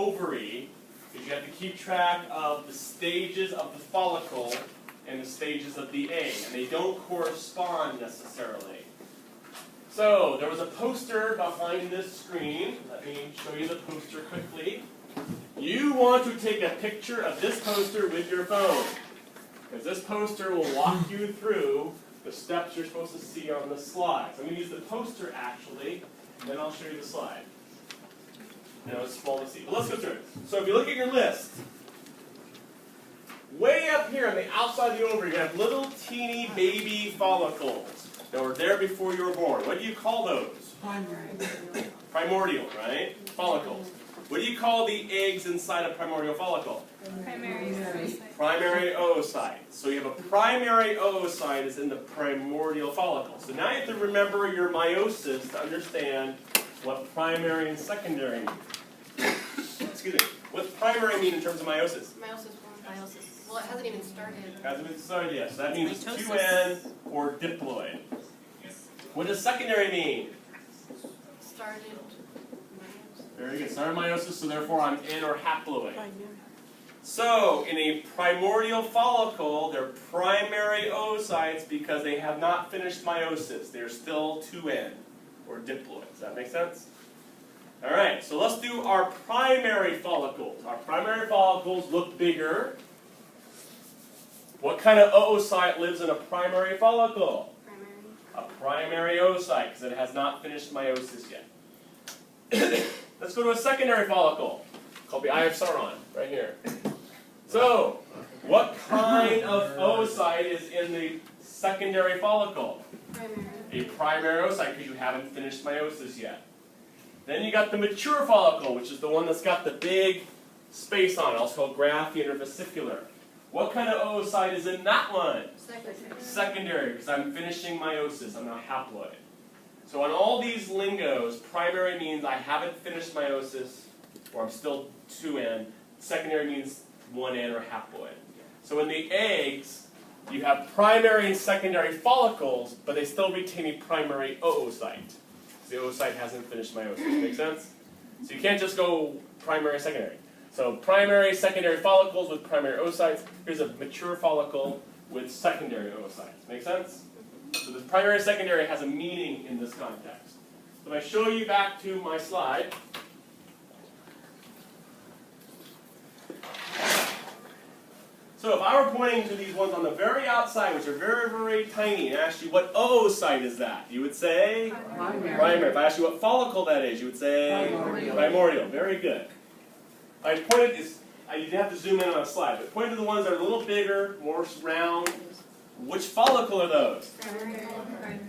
ovary is you have to keep track of the stages of the follicle and the stages of the egg, and they don't correspond necessarily. So, there was a poster behind this screen. Let me show you the poster quickly. You want to take a picture of this poster with your phone, because this poster will walk you through the steps you're supposed to see on the slide. So I'm going to use the poster actually, and then I'll show you the slide. Now it's small to see, but let's go through it. So if you look at your list, way up here on the outside of the ovary, you have little teeny baby follicles that were there before you were born. What do you call those? Primordial, right? Follicles. What do you call the eggs inside a primordial follicle? Primary oocyte. Primary oocyte. So you have a primary oocyte is in the primordial follicle. So now you have to remember your meiosis to understand what primary and secondary mean. Excuse me. What's primary mean in terms of meiosis? Meiosis. Well, it hasn't even started. Hasn't been started yet. So that means 2N or diploid. What does secondary mean? Started. Very good. Started meiosis, so therefore I'm N or haploid. So, in a primordial follicle, they're primary oocytes because they have not finished meiosis. They're still 2N, or diploid. Does that make sense? Alright, so let's do our primary follicles. Our primary follicles look bigger. What kind of oocyte lives in a primary follicle? Primary. A primary oocyte, because it has not finished meiosis yet. Let's go to a secondary follicle, called the eye of Sauron, right here. So, what kind of oocyte is in the secondary follicle? Primary. A primary oocyte, because you haven't finished meiosis yet. Then you got the mature follicle, which is the one that's got the big space on it, also called Graphian or vesicular. What kind of oocyte is in that one? Secondary. Secondary, because I'm finishing meiosis, I'm not haploid. So on all these lingos, primary means I haven't finished meiosis, or I'm still 2N. Secondary means 1N or haploid. So in the eggs, you have primary and secondary follicles, but they still retain a primary oocyte. The oocyte hasn't finished meiosis. Make sense? So you can't just go primary, secondary. So primary, secondary follicles with primary oocytes. Here's a mature follicle with secondary oocytes. Make sense? So the primary, secondary has a meaning in this context. So if I show you back to my slide, so if I were pointing to these ones on the very outside, which are very, very tiny, and asked you what oocyte is that, you would say? Primary. If I asked you what follicle that is, you would say? Primordial. Very good. I pointed, you didn't have to zoom in on a slide, but point to the ones that are a little bigger, more round. Which follicle are those?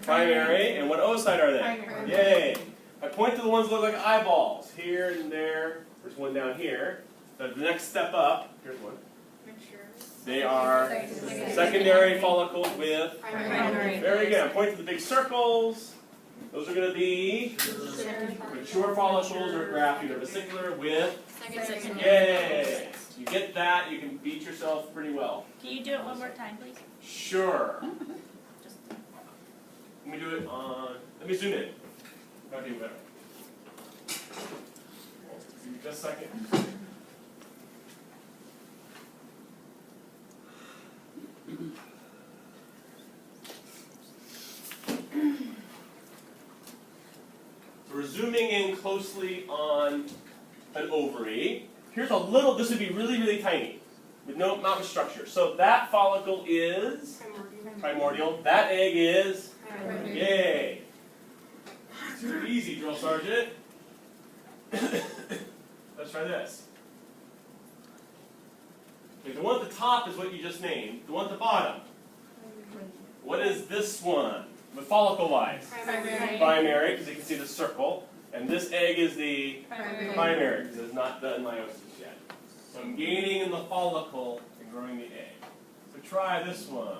Primary. And what oocyte are they? Primary. Yay. I point to the ones that look like eyeballs. Here and there. There's one down here. The next step up, here's one. They are secondary follicles with Primary. Very good. I point to the big circles. Those are going to be mature follicles or Graphian or vesicular with Secondary. yay. You get that, you can beat yourself pretty well. Can you do it one more time, please? Sure. Let me do it on, let me zoom in. That'd be better. Give me just a second. So we're zooming in closely on an ovary. Here's a little, this would be really, really tiny, with not much structure. So that follicle is primordial. That egg is yay. Too easy, drill sergeant. Let's try this. Okay, the one at the top is what you just named. The one at the bottom. What is this one? The follicle-wise? Primary, because you can see the circle. And this egg is the primary, because it has not done meiosis yet. So I'm gaining in the follicle and growing the egg. So try this one.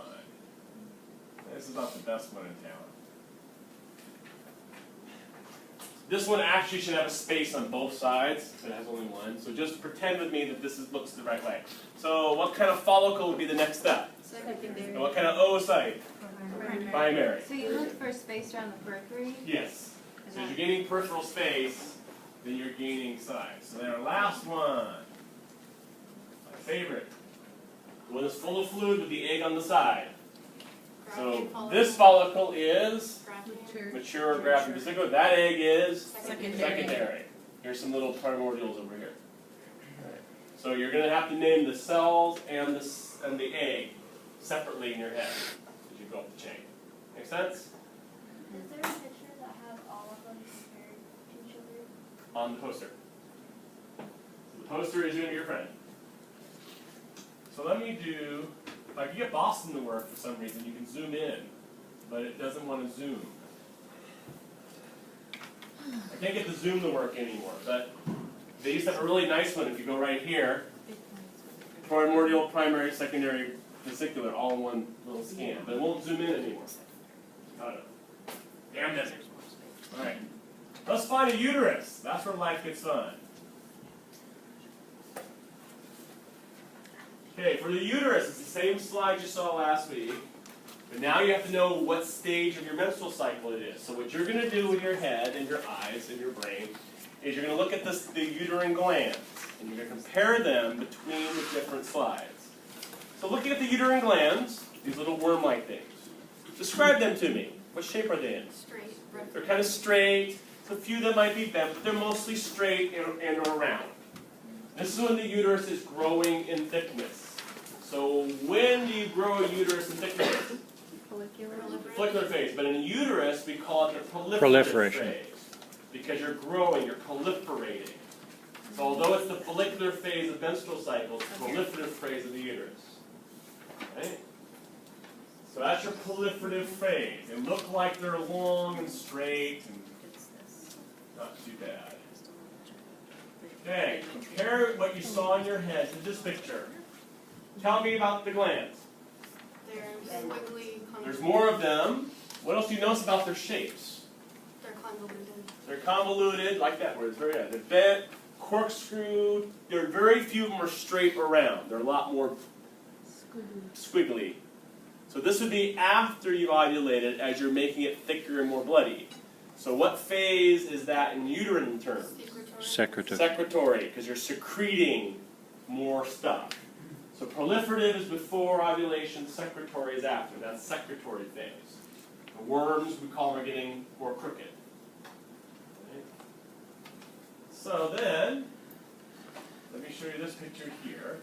This is not the best one in town. This one actually should have a space on both sides, but it has only one. So just pretend with me that this looks the right way. So what kind of follicle would be the next step? Secondary. And what kind of oocyte? Primary. So you look for space around the periphery? Yes. So as you're gaining peripheral space, then you're gaining size. So then our last one. favorite. The one that's full of fluid with the egg on the side. So Follicle. this follicle is Grafting. mature grafting vesicle. That egg is Secondary. secondary. Here's some little primordials over here. Alright. So you're going to have to name the cells and the egg separately in your head as you go up the chain. Make sense? Is there a picture that has all of them compared to each other? On the poster. So the poster is going to be your friend. So let me do, if I can get Boston to work for some reason, you can zoom in, but it doesn't want to zoom. I can't get the zoom to work anymore, but they used to have a really nice one if you go right here. Primordial, primary, secondary, vesicular, all in one little scan, but it won't zoom in anymore. Damn it. Alright. Let's find a uterus. That's where life gets fun. Okay, for the uterus, it's the same slide you saw last week, but now you have to know what stage of your menstrual cycle it is. So what you're going to do with your head and your eyes and your brain is you're going to look at the uterine glands, and you're going to compare them between the different slides. So looking at the uterine glands, these little worm-like things, describe them to me. What shape are they in? Straight. They're kind of straight. There's a few that might be bent, but they're mostly straight and or round. This is when the uterus is growing in thickness. So when do you grow a uterus in thickness? Follicular phase. But in a uterus, we call it the proliferative phase. Because you're growing, you're proliferating. So although it's the follicular phase of menstrual cycles, it's the proliferative phase of the uterus. Right? So that's your proliferative phase. They look like they're long and straight and not too bad. Okay, compare what you saw in your head to this picture. Tell me about the glands. They're squiggly. There's more of them. What else do you notice about their shapes? They're convoluted. They're convoluted, like that word. It's very good. They're bent, corkscrewed. There are very few of them are straight or round. They're a lot more squiggly. So this would be after you've ovulated as you're making it thicker and more bloody. So what phase is that in uterine terms? Secretory. Secretory, because you're secreting more stuff. So proliferative is before ovulation, secretory is after. That's secretory phase. The worms, we call them, are getting more crooked. Okay. So then, let me show you this picture here.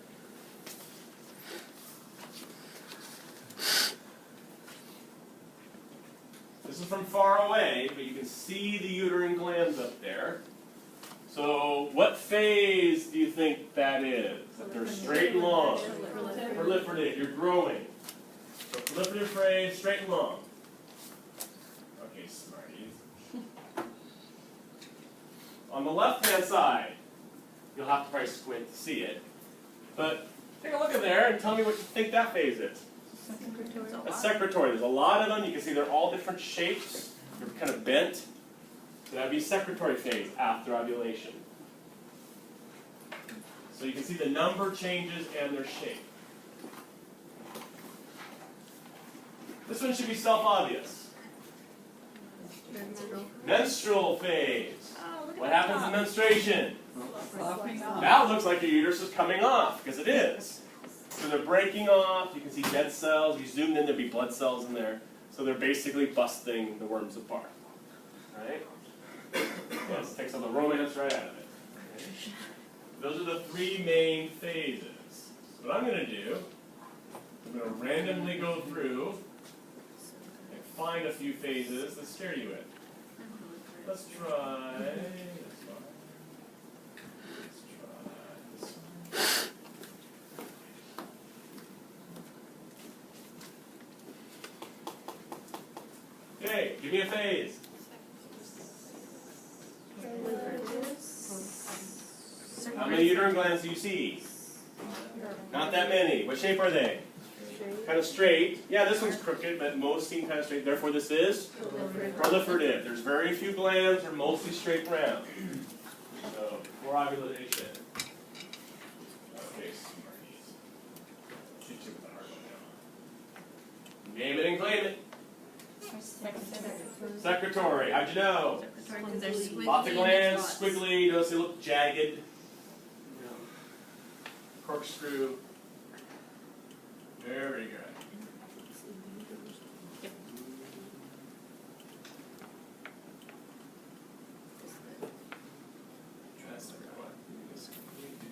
This is from far away, but you can see the uterine glands up there. So what phase do you think that is? That they're straight and long. Proliferative. You're growing. So proliferative phase, straight and long. Okay, smarties. On the left-hand side, you'll have to probably squint to see it. But take a look at there and tell me what you think that phase is. That's secretory. There's a lot of them. You can see they're all different shapes. They're kind of bent. So that would be secretory phase after ovulation. So you can see the number changes and their shape. This one should be self-obvious. Menstrual phase. What happens in menstruation? That looks like your uterus is coming off, because it is. So they're breaking off. You can see dead cells. If you zoomed in, there'd be blood cells in there. So they're basically busting the worms apart. Right? Yes, takes all the romance right out of it. Okay. Those are the three main phases. So what I'm going to do, I'm going to randomly go through and find a few phases that scare you with. Let's try this one. Let's try this one. Okay, give me a phase. How many uterine glands do you see? Not that many. What shape are they? Kind of straight. Yeah, this one's crooked, but most seem kind of straight. Therefore, this is proliferative. There's very few glands. They're mostly straight round. So, before ovulation. Okay, smarties. Get you with the hard one now. Name it and claim it. Secretory. How'd you know? Lots of glands, squiggly. Notice they look jagged. corkscrew. Very good. That's the right one. This we do.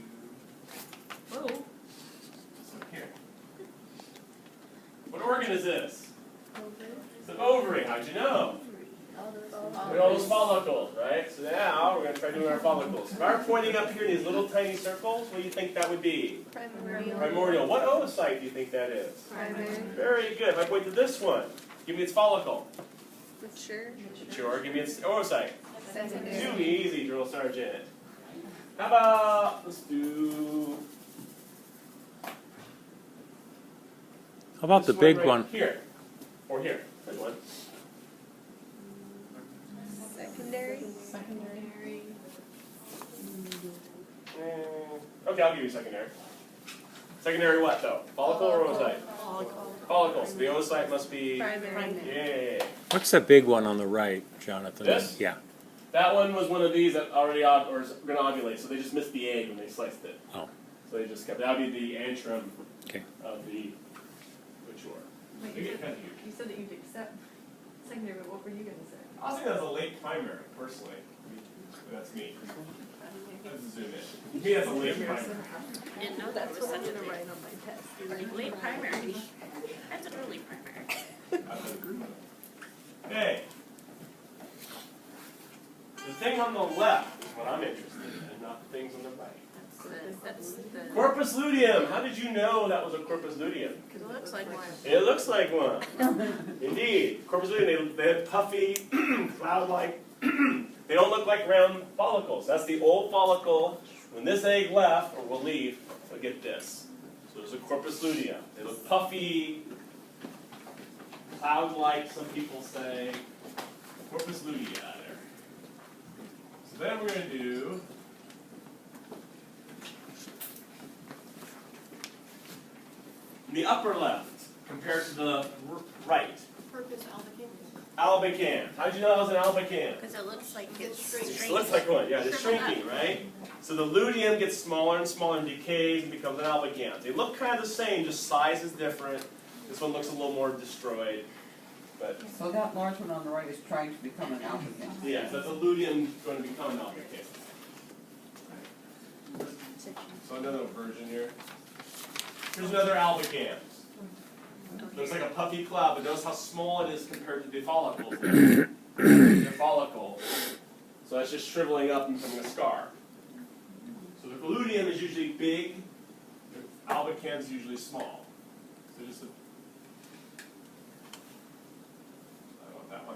Whoa. So here. What organ is this? It's an ovary. How'd you know? Look at all those follicles, right? So now we're going to try doing our follicles. If I were pointing up here in these little tiny circles, what do you think that would be? Primordial. Primordial. What oocyte do you think that is? Primary. Very good. If I point to this one, give me its follicle. Mature. Sure, give me its oocyte. Secondary. Too easy, drill sergeant. How about, let's do... How about the this big right one? Here. Or here. Good one. Secondary. Okay, I'll give you secondary. Secondary what, though? Follicle or oocyte? Follicle. So the oocyte must be... Primary. Yeah. What's the big one on the right, Jonathan? This? Yeah. That one was one of these that already or is going to ovulate, so they just missed the egg when they sliced it. Oh. So they just kept, that would be the antrum Okay. of the mature. Wait, They get kind of you said that you'd accept secondary, but what were you going to say? I was thinking that's a late primary, personally. That's me. Let's zoom in. To me, that's a late primary. I didn't know that was such a thing. Like late primary. That's an early primary. Okay. The thing on the left is what I'm interested in, not the things on the right. That's the, Corpus luteum. How did you know that was a corpus luteum? because it looks like one. It looks like one. Indeed. Corpus luteum, they have puffy, cloud-like, they don't look like round follicles. That's the old follicle. When this egg left, or will leave, we'll get this. So there's a corpus luteum. They look puffy, cloud-like, some people say. Corpus lutea there. So then we're going to do in the upper left compared to the right. Purpose albicans. Albicans. How did you know that was an albican? Because it looks like it's It It looks like one. Yeah, it's shrinking, right? So the luteum gets smaller and smaller and decays and becomes an albican. They look kind of the same, just size is different. This one looks a little more destroyed. But So that large one on the right is trying to become an alpha. yeah, so that's a luteum going to become an albican. So another version here. Here's another albicans. Looks like a puffy cloud, but notice how small it is compared to the follicles. The follicle. So that's just shriveling up and becoming a scar. So the luteum is usually big, the albicans is usually small. So just I want that one.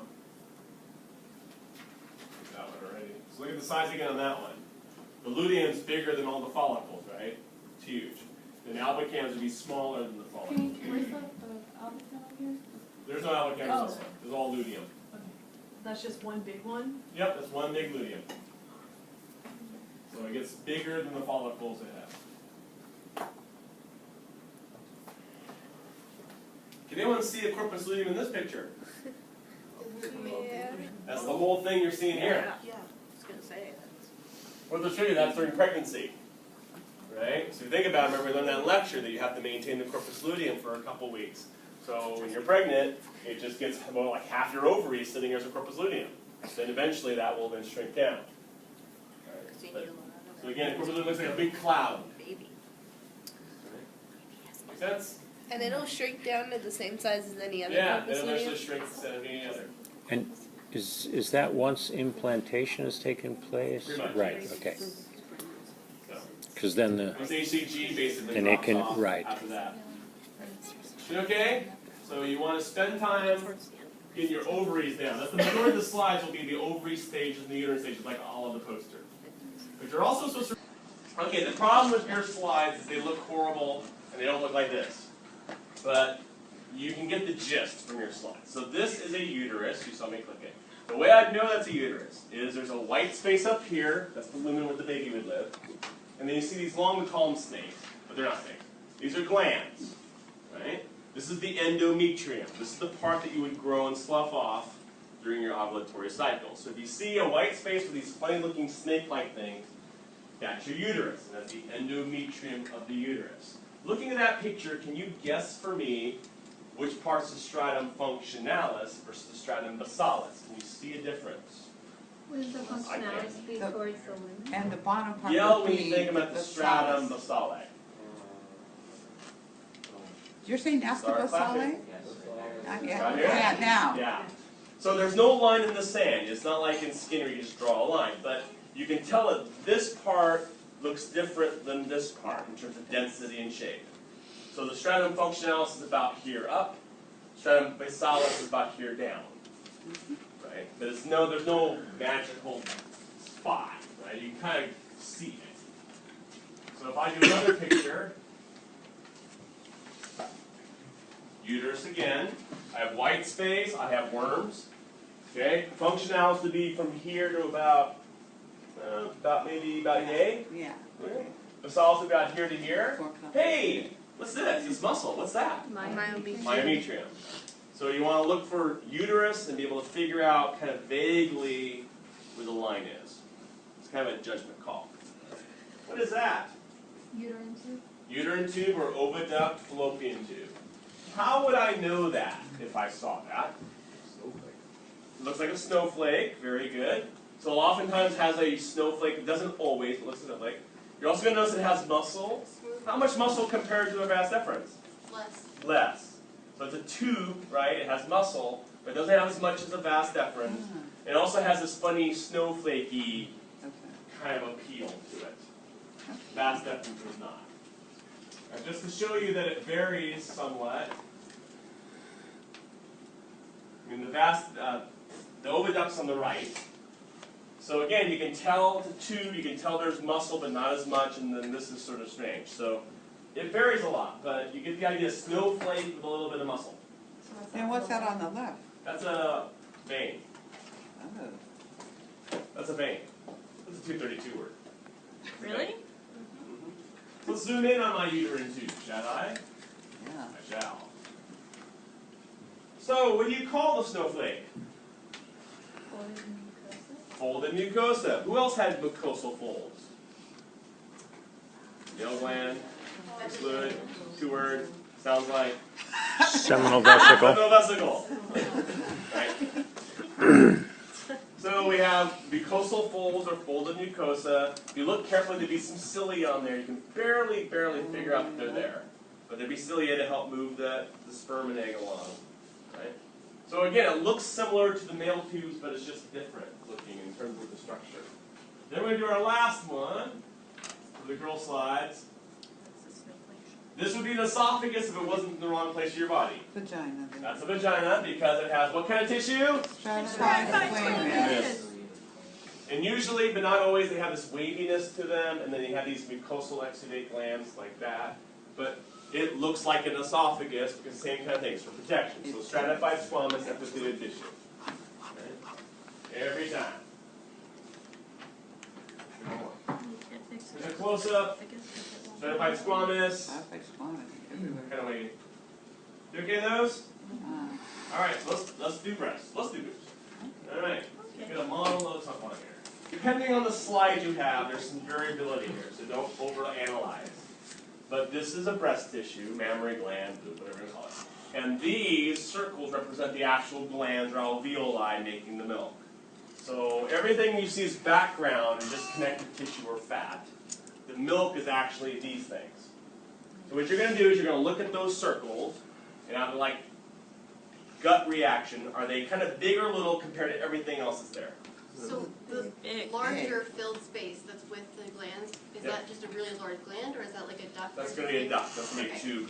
That one already. So look at the size again on that one. The luteum's bigger than all the follicles, right? It's huge. Then the albicans would be smaller than the follicles. Where's the albican on here? There's no albicans on this one. There's all luteum. Okay. That's just one big one? Yep, that's one big luteum. So it gets bigger than the follicles it has. Can anyone see a corpus luteum in this picture? Yeah. That's the whole thing you're seeing here. Yeah. I was going to say. Well, to show you that's during pregnancy. Right? So if you think about it, remember we learned that in lecture that you have to maintain the corpus luteum for a couple weeks. So when you're pregnant, it just gets about like half your ovaries sitting there as a corpus luteum. Then eventually that will then shrink down. But, so again, corpus luteum looks like a big cloud. Baby. Make sense? And it'll shrink down to the same size as any other Yeah, corpus it'll luteum? eventually shrink instead of any other. And is that once implantation has taken place? Pretty much, Right, yes. okay. So, Because then the, once HCG basically And it drops can- off right. after that. Okay? So you want to spend time getting your ovaries down. That's the majority of the slides will be the ovary stages and the uterine stages, like all of the poster. But you're also supposed to... Okay, the problem with your slides is they look horrible and they don't look like this. But you can get the gist from your slides. So this is a uterus. You saw me click it. The way I know that's a uterus is there's a white space up here. That's the lumen where the baby would live. And then you see these long, we call them snakes. But they're not snakes. These are glands. Right? This is the endometrium. This is the part that you would grow and slough off during your ovulatory cycle. So if you see a white space with these funny looking snake-like things, That's your uterus, and that's the endometrium of the uterus. Looking at that picture, can you guess for me which part's the stratum functionalis versus the stratum basalis? Can you see a difference? Wouldn't the functionality be The- towards the limb? And the bottom part Yell would when be you think about the stratum basalis. basale. You're saying that's the Start clapping. basale? Right Yeah, here? yeah, now. Yeah. So there's no line in the sand. It's not like in skin where you just draw a line. But you can tell that this part looks different than this part in terms of density and shape. So the stratum functionalis is about here up. Stratum basalis is about here down. Right? But there's no magical spot. Right? You can kind of see it. So if I do another picture, uterus again. I have white space. I have worms. Okay. Functionalis to be from here to about yay. Yeah. Okay. Basalis about here to here. 4 cups. Hey, what's this? This muscle. What's that? Myometrium. Myometrium. So you want to look for uterus and be able to figure out kind of vaguely where the line is. It's kind of a judgment call. What is that? Uterine tube? Uterine tube or oviduct fallopian tube. How would I know that if I saw that? It looks like a snowflake. Very good. So it oftentimes has a snowflake. It doesn't always, but looks like a snowflake. You're also going to notice it has muscle. How much muscle compared to a vas deferens? Less. Less. So it's a tube, right? It has muscle, but it doesn't have as much as a vas deferens. It also has this funny snowflakey Okay. kind of appeal to it. Vas deferens does not. And just to show you that it varies somewhat, I mean the oviduct's on the right. So again, you can tell the tube, you can tell there's muscle, but not as much, and then this is sort of strange. So it varies a lot, but you get the idea: snowflake with a little bit of muscle. And what's that on the left? That's a vein. Oh. That's a vein. That's a 232 word. Really? Let's zoom in on my uterine tube, shall I? Yeah. I shall. So, what do you call the snowflake? Folded mucosa. Who else had mucosal folds? Nail gland, fluid, 2 word, sounds like Seminal vesicle. seminal vesicle. Right? So we have mucosal folds or folded mucosa. If you look carefully, there'd be some cilia on there. You can barely figure out that they're there. But there'd be cilia to help move the sperm and egg along. Right? So again, it looks similar to the male tubes, but it's just different looking in terms of the structure. Then we're going to do our last one for the girl slides. This would be the esophagus if it wasn't in the wrong place of your body. Vagina. That's a vagina because it has what kind of tissue? Stratified squamous. Yes. And usually, but not always, they have this waviness to them, and then they have these mucosal exudate glands like that. But it looks like an esophagus because the same kind of things for protection. So stratified squamous epithelial tissue. Okay. Every time. There's a close-up. Stratified squamous. Stratified squamous everywhere. Kind of wavy. You okay those? Uh, All right, so let's do breasts. Let's do boobs. All right, get a model of something on here. Depending on the slide you have, there's some variability here, so don't overanalyze. But this is a breast tissue, mammary gland, whatever you call it. And these circles represent the actual glands or alveoli making the milk. So everything you see is background and just connective tissue or fat. The milk is actually these things. So what you're going to do is you're going to look at those circles, and out of like gut reaction, are they kind of big or little compared to everything else that's there? So the Big. larger filled space that's with the glands, is Yep. that just a really large gland, or is that like a duct? That's going to be a duct. That's going to be a tube.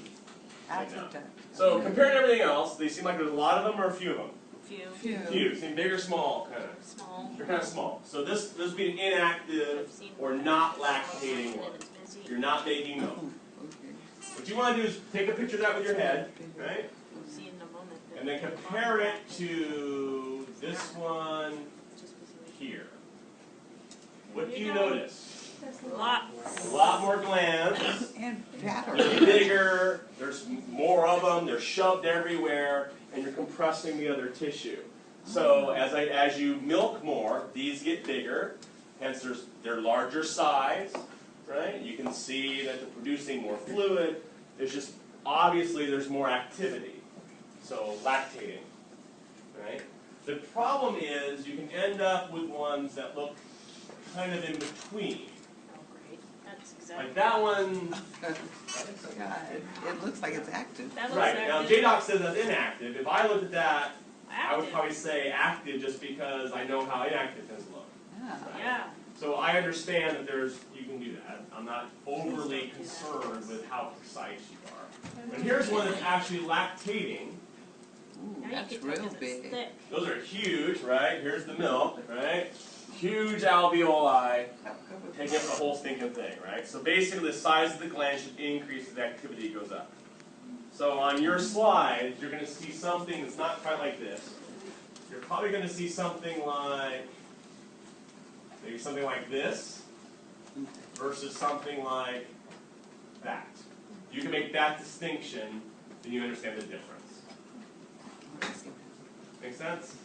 that's Right a duct. So compared to everything else, they seem like there's a lot of them or a few of them? Few. Few. Seem big or small, kind of. Small. They're kind of small. So this would be an inactive I've seen or one. not lactating one. It's busy. You're not making milk. Oh, okay. What you want to do is take a picture of that with your head, right? We'll see in a moment. And then compare it to this one It's just busy. here. What do you notice? Lots. A lot more glands. And fatter. They're bigger, there's more of them, they're shoved everywhere, and you're compressing the other tissue. So as you milk more, these get bigger, Hence, they're larger size, right? You can see that they're producing more fluid. There's just, obviously, there's more activity. So, lactating, right? The problem is you can end up with ones that look kind of in between. Oh, great. That's exactly. Like that one, Yeah, it looks like it's active. That looks right. Now, active. JDoc says that's inactive. If I looked at that, I would Active. probably say active just because I know how inactive things look. Yeah. Yeah. So I understand that you can do that. I'm not overly concerned with how precise you are. And here's one that's actually lactating. Ooh, Now that's you can tell real 'cause it's big. thick. Those are huge, right? Here's the milk, right? Huge alveoli taking up the whole stinking thing, right? So basically the size of the gland should increase as the activity goes up. So on your slide, you're going to see something that's not quite like this. You're probably going to see something like, maybe something like this versus something like that. You can make that distinction, then you understand the difference. Make sense?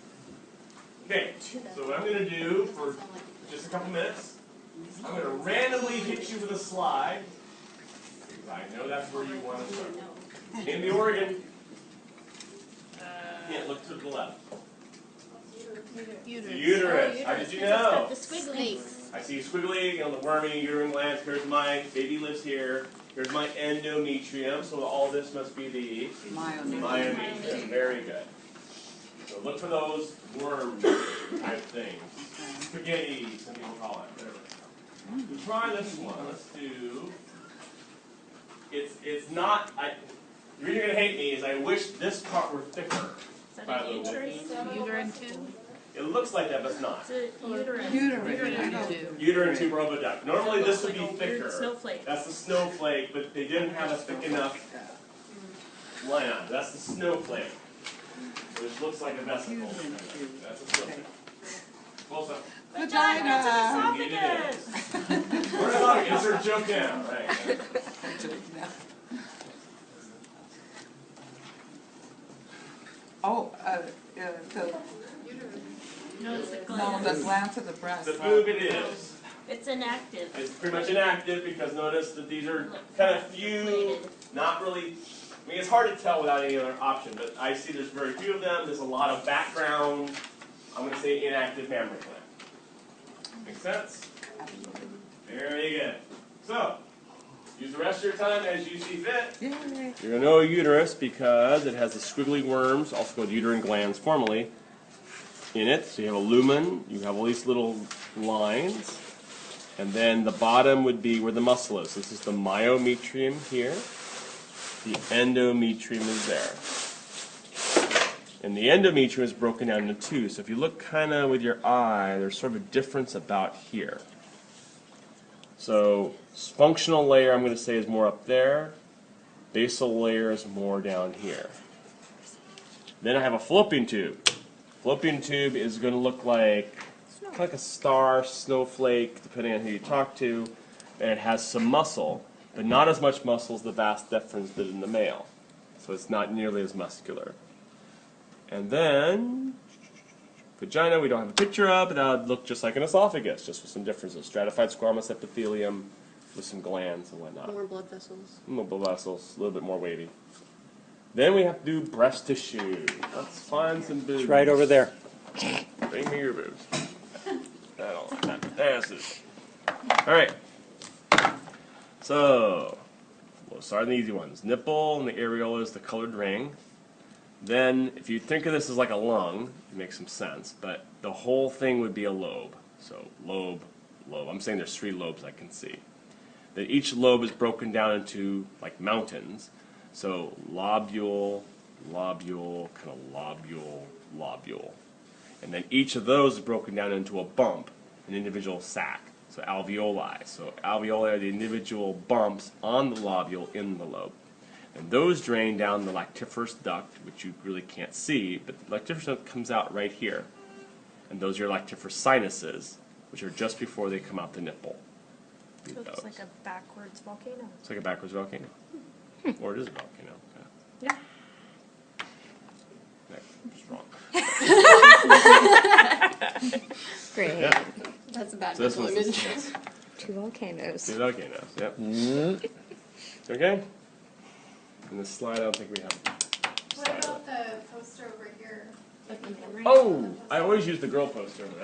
Okay, so what I'm going to do for just a couple minutes, I'm going to randomly hit you with a slide, because I know that's where you want to start. In the organ, can't look to the left. The uterus. How did you know? It's got the squiggly. I see squiggly on the wormy uterine glands. Here's my baby lives here. Here's my endometrium. So all this must be the myometrium. Very good. So look for those worm type things. Spaghetti, some people call it. Whatever. So try this one. Let's do. It's not. The reason you're gonna hate me is I wish this part were thicker. Is that By a the way. uterine? Uterine tube. It looks like that, but it's not. It's a uterine. Uterine. Uterine tube reproductive. Normally this would be Like a thicker. weird snowflake. That's the snowflake, but they didn't have a thick enough line. That's the snowflake, which looks like a vesicle. That's a snowflake. Close up. Vagina. Esophagus. We're not going to joke down, right? Oh, No, it's the the gland. glands of the breast. The boob it is. It's inactive. It's pretty much inactive because notice that these are kind of few, Inflated. not really, I mean it's hard to tell without any other option, but I see there's very few of them. There's a lot of background, I'm going to say inactive mammary gland. Make sense? Very good. So, use the rest of your time as you see fit. Yay. You're going to know a uterus because it has the squiggly worms, also called uterine glands formally, in it. So you have a lumen, you have all these little lines, and then the bottom would be where the muscle is. This is the myometrium here. The endometrium is there. And the endometrium is broken down into two. So if you look kind of with your eye, there's sort of a difference about here. So functional layer, I'm going to say, is more up there. Basal layer is more down here. Then I have a fallopian tube. Fallopian tube is going to look like a star, snowflake, depending on who you talk to. And it has some muscle, but not as much muscle as the vas deferens did in the male. So it's not nearly as muscular. And then vagina, we don't have a picture of, but that would look just like an esophagus, just with some differences. Stratified squamous epithelium with some glands and whatnot. More blood vessels. More blood vessels, a little bit more wavy. Then we have to do breast tissue. Let's find some boobs. It's right over there. Bring me your boobs. That's it. All right. So, we'll start on the easy ones. Nipple and the areola is the colored ring. Then, if you think of this as like a lung, it makes some sense, but the whole thing would be a lobe. So, lobe. I'm saying there's 3 lobes I can see. Then each lobe is broken down into like mountains. So, lobule, lobule, kind of lobule, lobule. And then each of those is broken down into a bump, an individual sac. So, alveoli. So, alveoli are the individual bumps on the lobule in the lobe. And those drain down the lactiferous duct, which you really can't see, but the lactiferous duct comes out right here. And those are your lactiferous sinuses, which are just before they come out the nipple. So it's like a backwards volcano. It's like a backwards volcano. Or it is a volcano. Yeah. Strong. Great. Yeah. That's a bad So this mental one's image. yes. Two volcanoes. Two volcanoes. Yep. Mm, Okay. And the slide, I don't think we have. What about the poster over here? Like the man ring? Oh, I always use the girl poster over there.